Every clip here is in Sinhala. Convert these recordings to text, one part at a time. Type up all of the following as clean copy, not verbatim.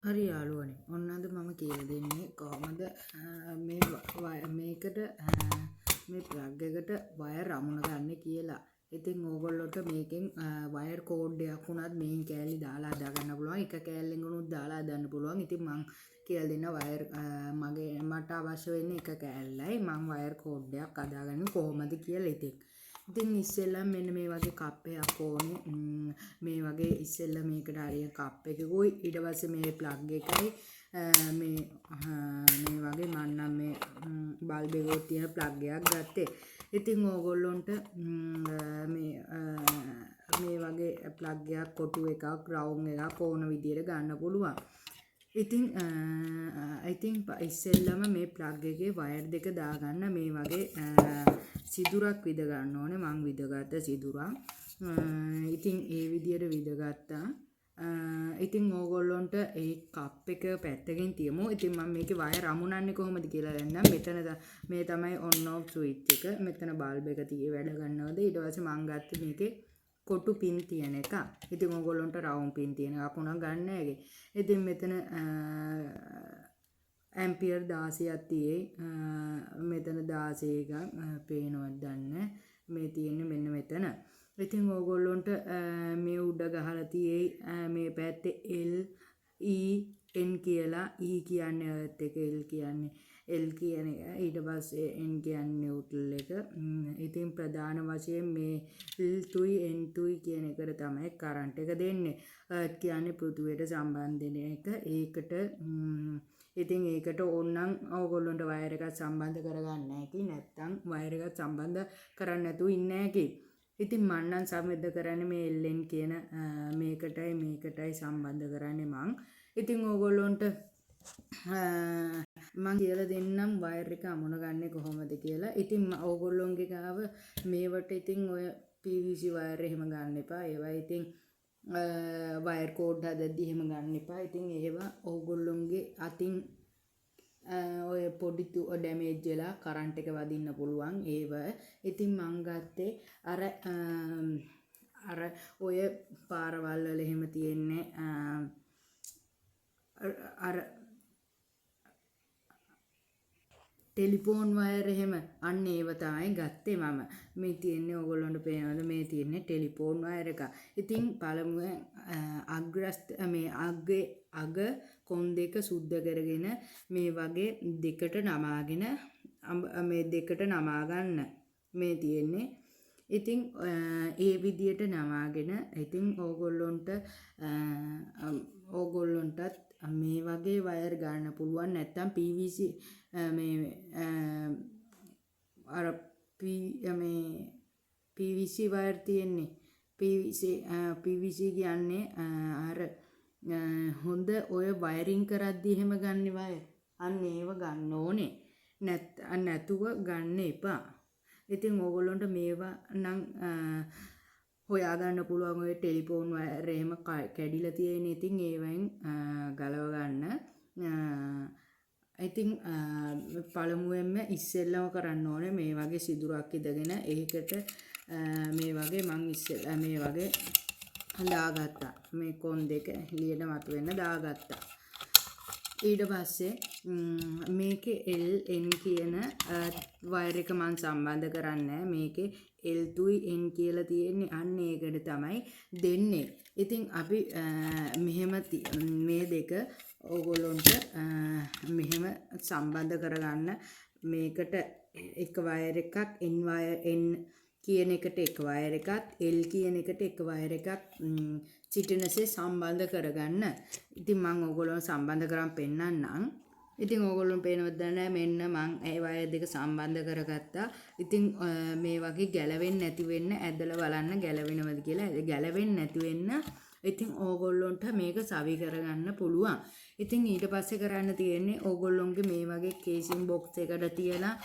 හරි යාළුවනේ. ඔන්න අද මම කියලා දෙන්නේ කොහොමද මේකට මේ ප්ලග් එකට වයර් අමුණ ගන්න කියලා. ඉතින් ඕගොල්ලොන්ට මේකෙන් වයර් කෝඩ් එකක් වුණත් මේන් කෑලි දාලා හදා ගන්න පුළුවන්. එක කෑල්ලෙන් උනුත් දාලා හදන්න පුළුවන්. ඉතින් මම කියලා දෙන්න වයර් මට අවශ්‍ය වෙන්නේ එක කෑල්ලයි. මම වයර් කෝඩ් එකක් හදාගන්නේ කොහොමද කියලා ඉතින් ඉස්සෙල්ලා මෙන්න මේ වගේ කප් එකක් ඕනේ. මේ වගේ ඉස්සෙල්ලා මේකට හරිය කප් එකකුයි ඊට පස්සේ මේ ප්ලග් එකයි මේ වගේ මම නම් මේ බල්බ් එකේ තියෙන ප්ලග් එකක් ගත්තේ. ඉතින් ඕගොල්ලොන්ට මේ වගේ ප්ලග් එකක් කොටු එකක් ග්‍රවුන්ඩ් එකක් ඕන විදියට ගන්න පුළුවන්. ඉතින් ඉස්සෙල්ලම මේ ප්ලග් එකේ වයර් දෙක දාගන්න මේ වගේ සිදුරක් විද ගන්න ඕනේ. මං විදගත්ත සිදුරක්. ඉතින් ඒ විදියට විදගත්තා. ඉතින් ඕගොල්ලොන්ට ඒ කප් එක පැත්තකින් තියමු. ඉතින් මම මේකේ වයර් අමුණන්නේ කොහොමද කියලා දෙන්නම්. මෙතන මේ තමයි on off switch එක. මෙතන බල්බ් එක තියේ වැඩ ගන්නවද. ඊට පස්සේ මං ගත්තේ මේකේ කොටු පින් තියෙන එක. ඉතින් ඕගොල්ලොන්ට රවුම් පින් තියෙන එකක් උනක් ගන්න ඇගේ. ඉතින් මෙතන ඇම්පියර් 16ක් තියෙයි. මෙතන 16 එකක් පේනවද දන්නේ. මේ තියෙන්නේ මෙන්න මෙතන. ඉතින් ඕගොල්ලොන්ට මේ උඩ ගහලා තියෙයි මේ පැත්තේ L E N කියලා. E කියන්නේ අයත් එක, L කියන්නේ L කියන එක. ඊට පස්සේ N කියන්නේ නියුට්‍රල් එක. ඉතින් ප්‍රධාන වශයෙන් මේ L තුයි N තුයි කියන එකට තමයි කරන්ට් එක දෙන්නේ. අයත් කියන්නේ පෘථිවියට සම්බන්ධ වෙන එක. ඉතින් ඒකට ඕනනම් ඕගොල්ලොන්ට වයර් එකක් සම්බන්ධ කරගන්න හැකි. නැත්නම් වයර් එකක් සම්බන්ධ කරන්න නැතුව ඉන්න හැකි. ඉතින් මම නම් සම්බන්ධ කරන්නේ මේ LN කියන මේකටයි සම්බන්ධ කරන්නේ මං. ඉතින් ඕගොල්ලොන්ට මං කියලා දෙන්නම් වයර් එක අමුණ ගන්නේ කොහොමද කියලා. ඉතින් ඕගොල්ලොන්ගේ ගාව මේවට ඉතින් ඔය PVC වයර් එහෙම ගන්න එපා. ඒවා ඉතින් වයර් කෝඩ් හදද්දි එහෙම ගන්න එපා. ඉතින් ඒවා ඕගොල්ලොන්ගේ අතින් ඔය පොඩි ඩැමේජ් වෙලා කරන්ට් එක වදින්න පුළුවන් ඒව. ඉතින් මං ගත්තේ අර ඔය පාරවල් වල එහෙම තියෙන්නේ අර ටෙලිෆෝන් වයර් එහෙම අන්න ඒව තමයි ගත්තේ මම. මේ තියෙන්නේ ඕගොල්ලන්ට පේනවද මේ තියෙන්නේ ටෙලිෆෝන් වයර් එක. ඉතින් පළමුවෙන් අග කොන් දෙක සුද්ධ කරගෙන මේ වගේ දෙකට නමාගෙන මේ දෙකට නමා ගන්න මේ තියෙන්නේ. ඉතින් ඒ විදියට නමාගෙන ඉතින් ඕගොල්ලොන්ටත් මේ වගේ වයර් ගන්න පුළුවන්. නැත්නම් PVC PVC වයර් තියෙන්නේ. PVC කියන්නේ අර හොඳ ඔය වයරින් කරද්දි එහෙම ගන්න වයර්. අන්න ඒව ගන්න ඕනේ. නැතුව ගන්න එපා. ඉතින් ඕගොල්ලොන්ට මේවා නම් හොයාගන්න පුළුවන්. ඔය ටෙලිෆෝන් වයර් එහෙම කැඩිලා තියෙන. ඉතින් ඒවෙන් ගලව ගන්න. ඉතින් පළමුවෙන්ම ඉස්සෙල්ලම කරන්න ඕනේ මේ වගේ සිදුරක් ඉදගෙන ඒකට මේ වගේ මං ඉස්සෙල්ලා මේ වගේ දාගත්තා. මේ කොන් දෙක එළියට මතුවෙන්න දාගත්තා. ඊට පස්සේ මේකේ LN කියන වයර් එක මම සම්බන්ධ කරන්නේ. මේකේ L2 N කියලා තියෙන්නේ. අන්න ඒකට තමයි දෙන්නේ. ඉතින් අපි මෙහෙම මේ දෙක ඕගොල්ලොන්ට මෙහෙම සම්බන්ධ කරගන්න. මේකට එක වයර් එකක් N කියන එකට එක වයර් එකක් L කියන එකට එක වයර් එකක් සිටිනසේ සම්බන්ධ කරගන්න. ඉතින් මම ඕගොල්ලෝ සම්බන්ධ කරන් පෙන්නන්නම්. ඉතින් ඕගොල්ලෝ පේනවද නැහැ මෙන්න මම ඒ වයර් දෙක සම්බන්ධ කරගත්තා. ඉතින් මේ වගේ ගැලවෙන්නේ නැති වෙන්න ඇදලා බලන්න ගැලවෙනවද කියලා. ගැලවෙන්නේ නැති වෙන්න ඉතින් ඕගොල්ලොන්ට මේක සවි කරගන්න පුළුවන්. ඉතින් ඊට පස්සේ කරන්න තියෙන්නේ ඕගොල්ලොන්ගේ මේ වගේ කේසින් බොක්ස් එකට තියලා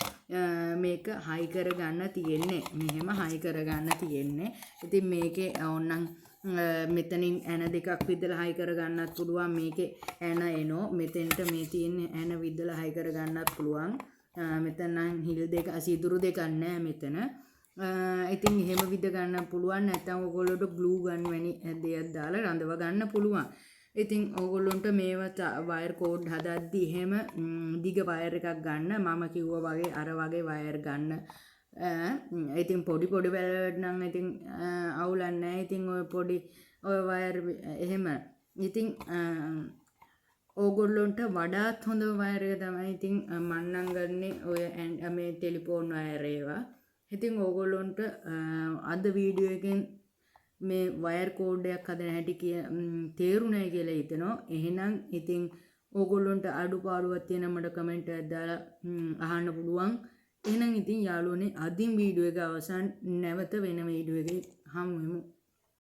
මේක හයි කරගන්න තියෙන්නේ. මෙහෙම හයි කරගන්න තියෙන්නේ. ඉතින් මේකේ ඕනනම් මෙතනින් ඇන දෙකක් විදලා හයි කරගන්නත් පුළුවන්. මේකේ ඇන එනෝ මෙතෙන්ට මේ තියෙන්නේ ඇන විදලා හයි කරගන්නත් පුළුවන්. මෙතන නම් හිල් දෙක සිදුරු දෙකක් නැහැ මෙතන. ඉතින් එහෙම විද ගන්න පුළුවන්. නැත්නම් ඔයගොල්ලෝට ග්ලූ ගන් වැනි දෙයක් දාලා රඳව ගන්න පුළුවන්. ඉතින් ඕගොල්ලොන්ට මේවා වයර් කෝඩ් හදද්දි එහෙම දිග වයර් එකක් ගන්න මම කිව්වා වගේ අර වගේ වයර් ගන්න. ඉතින් පොඩි වැලවලට නම් ඉතින් අවුලක් නැහැ. ඉතින් ඔය පොඩි ඔය වයර් එහෙම ඉතින් ඕගොල්ලොන්ට වඩාත් හොඳ වයර් එක තමයි ඉතින් මම නම් ගන්නේ ඔය මේ ටෙලිෆෝන් වයර් ඒවා. ඉතින් ඕගොල්ලොන්ට අද වීඩියෝ එකෙන් මේ වයර් කෝඩ් එකක් හදන හැටි තේරුණයි කියලා හිතනවා. එහෙනම් ඉතින් ඕගොල්ලොන්ට අඩුපාඩුවක් තියෙන මට කමෙන්ට් එකක් දාලා අහන්න පුළුවන්. එහෙනම් ඉතින් යාළුවනේ අදින් වීඩියෝ එක අවසන් නැවත වෙන වීඩියෝ එකේ හමු වෙමු.